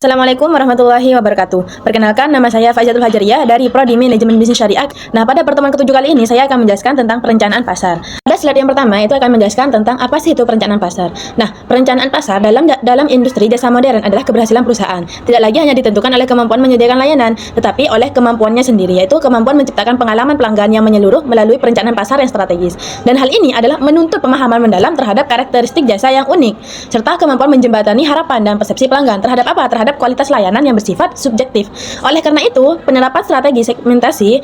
Assalamualaikum warahmatullahi wabarakatuh. Perkenalkan, nama saya Faizatul Hajariyah dari Prodi Manajemen Bisnis Syariah. Nah, pada pertemuan ketujuh kali ini saya akan menjelaskan tentang perencanaan pasar. Pada slide yang pertama itu akan menjelaskan tentang apa sih itu perencanaan pasar. Nah, perencanaan pasar dalam industri jasa modern adalah keberhasilan perusahaan. Tidak lagi hanya ditentukan oleh kemampuan menyediakan layanan, tetapi oleh kemampuannya sendiri, yaitu kemampuan menciptakan pengalaman pelanggan yang menyeluruh melalui perencanaan pasar yang strategis. Dan hal ini adalah menuntut pemahaman mendalam terhadap karakteristik jasa yang unik, serta kemampuan menjembatani harapan dan persepsi pelanggan terhadap apa? Terhadap kualitas layanan yang bersifat subjektif. Oleh karena itu, penerapan strategi segmentasi,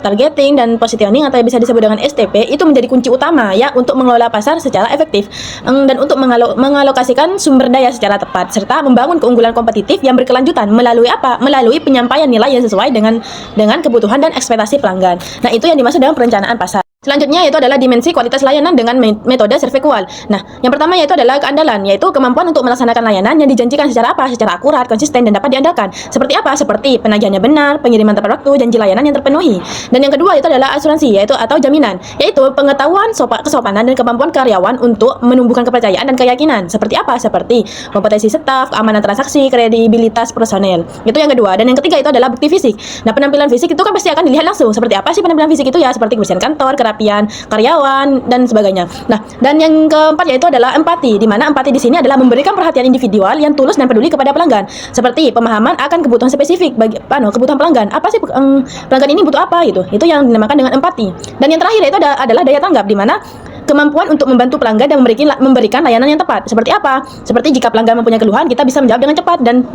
targeting dan positioning atau yang bisa disebut dengan STP itu menjadi kunci utama ya untuk mengelola pasar secara efektif dan untuk mengalokasikan sumber daya secara tepat serta membangun keunggulan kompetitif yang berkelanjutan melalui apa? Melalui penyampaian nilai yang sesuai dengan kebutuhan dan ekspektasi pelanggan. Nah, itu yang dimaksud dengan perencanaan pasar. Selanjutnya yaitu adalah dimensi kualitas layanan dengan metode survei kual. Nah, yang pertama yaitu adalah keandalan, yaitu kemampuan untuk melaksanakan layanan yang dijanjikan secara apa? Secara akurat, konsisten, dan dapat diandalkan. Seperti apa? Seperti penagihannya benar, pengiriman tepat waktu, janji layanan yang terpenuhi. Dan yang kedua itu adalah asuransi, yaitu atau jaminan, yaitu pengetahuan, kesopanan, dan kemampuan karyawan untuk menumbuhkan kepercayaan dan keyakinan. Seperti apa? Seperti kompetensi staf, keamanan transaksi, kredibilitas personel. Itu yang kedua. Dan yang ketiga itu adalah bukti fisik. Nah, penampilan fisik itu kan pasti akan dilihat langsung. Seperti apa sih penampilan fisik itu ya? Seperti kebersihan kantor, karyawan dan sebagainya. Nah, dan yang keempat yaitu adalah empati, di mana empati di sini adalah memberikan perhatian individual yang tulus dan peduli kepada pelanggan. Seperti pemahaman akan kebutuhan spesifik bagi kebutuhan pelanggan. Apa sih pelanggan ini butuh apa itu? Itu yang dinamakan dengan empati. Dan yang terakhir itu adalah daya tanggap, di mana kemampuan untuk membantu pelanggan dan memberikan layanan yang tepat. Seperti apa? Seperti jika pelanggan mempunyai keluhan, kita bisa menjawab dengan cepat dan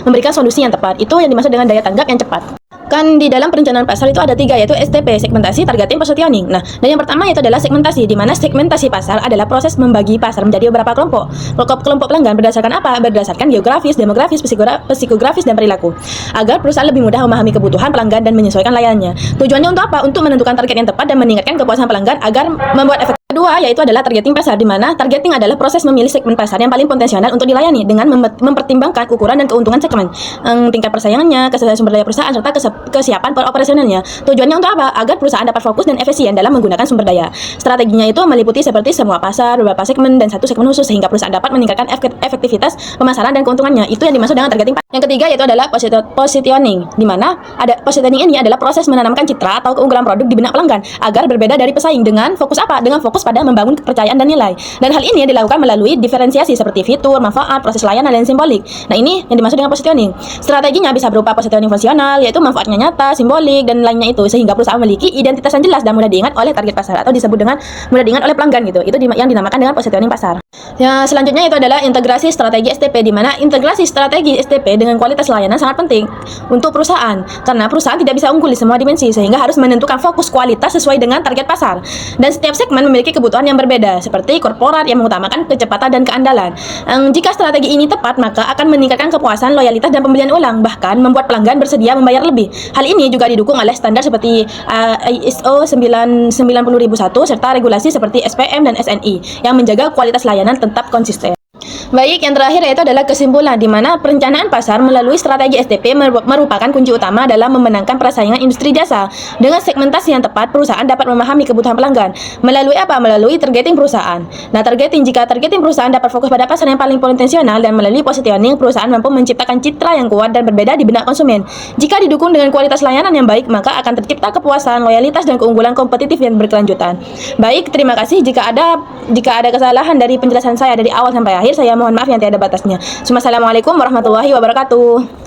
memberikan solusi yang tepat. Itu yang dimaksud dengan daya tanggap yang cepat. Kan di dalam perencanaan pasar itu ada tiga, yaitu STP, segmentasi, targeting, positioning. Nah, dan yang pertama itu adalah segmentasi, di mana segmentasi pasar adalah proses membagi pasar menjadi beberapa kelompok. Kelompok pelanggan berdasarkan apa? Berdasarkan geografis, demografis, psikografis, dan perilaku. Agar perusahaan lebih mudah memahami kebutuhan pelanggan dan menyesuaikan layanannya. Tujuannya untuk apa? Untuk menentukan target yang tepat dan meningkatkan kepuasan pelanggan agar membuat efek. Kedua yaitu adalah targeting pasar, di mana targeting adalah proses memilih segmen pasar yang paling potensial untuk dilayani dengan mempertimbangkan ukuran dan keuntungan segmen, tingkat persaingannya, kesehatan sumber daya perusahaan, serta kesiapan operasionalnya. Tujuannya untuk apa? Agar perusahaan dapat fokus dan efisien dalam menggunakan sumber daya. Strateginya itu meliputi seperti semua pasar, beberapa segmen, dan satu segmen khusus sehingga perusahaan dapat meningkatkan efektivitas pemasaran dan keuntungannya. Itu yang dimaksud dengan targeting pasar. Yang ketiga yaitu adalah positioning, di mana positioning ini adalah proses menanamkan citra atau keunggulan produk di benak pelanggan agar berbeda dari pesaing dengan fokus apa? Dengan fokus pada membangun kepercayaan dan nilai. Dan hal ini dilakukan melalui diferensiasi seperti fitur, manfaat, proses layanan, dan simbolik. Nah, ini yang dimaksud dengan positioning. Strateginya bisa berupa positioning fungsional, yaitu manfaatnya nyata, simbolik, dan lainnya itu, sehingga perusahaan memiliki identitas yang jelas dan mudah diingat oleh target pasar atau disebut dengan mudah diingat oleh pelanggan gitu. Itu yang dinamakan dengan positioning pasar. Ya, selanjutnya itu adalah integrasi strategi STP, di mana integrasi strategi STP dengan kualitas layanan sangat penting untuk perusahaan karena perusahaan tidak bisa unggul di semua dimensi sehingga harus menentukan fokus kualitas sesuai dengan target pasar. Dan setiap segmen memiliki kebutuhan yang berbeda, seperti korporat yang mengutamakan kecepatan dan keandalan. Jika strategi ini tepat, maka akan meningkatkan kepuasan, loyalitas, dan pembelian ulang, bahkan membuat pelanggan bersedia membayar lebih. Hal ini juga didukung oleh standar seperti ISO 90001 serta regulasi seperti SPM dan SNI yang menjaga kualitas layanan tetap konsisten. Baik, yang terakhir yaitu adalah kesimpulan, di mana perencanaan pasar melalui strategi STP merupakan kunci utama dalam memenangkan persaingan industri jasa. Dengan segmentasi yang tepat, perusahaan dapat memahami kebutuhan pelanggan. Melalui apa? Melalui targeting perusahaan. Nah, jika targeting perusahaan dapat fokus pada pasar yang paling potensial, dan melalui positioning, perusahaan mampu menciptakan citra yang kuat dan berbeda di benak konsumen. Jika didukung dengan kualitas layanan yang baik, maka akan tercipta kepuasan, loyalitas, dan keunggulan kompetitif yang berkelanjutan. Baik, terima kasih. Jika ada kesalahan dari penjelasan saya dari awal sampai akhir, saya mohon maaf yang tiada batasnya. Assalamualaikum warahmatullahi wabarakatuh.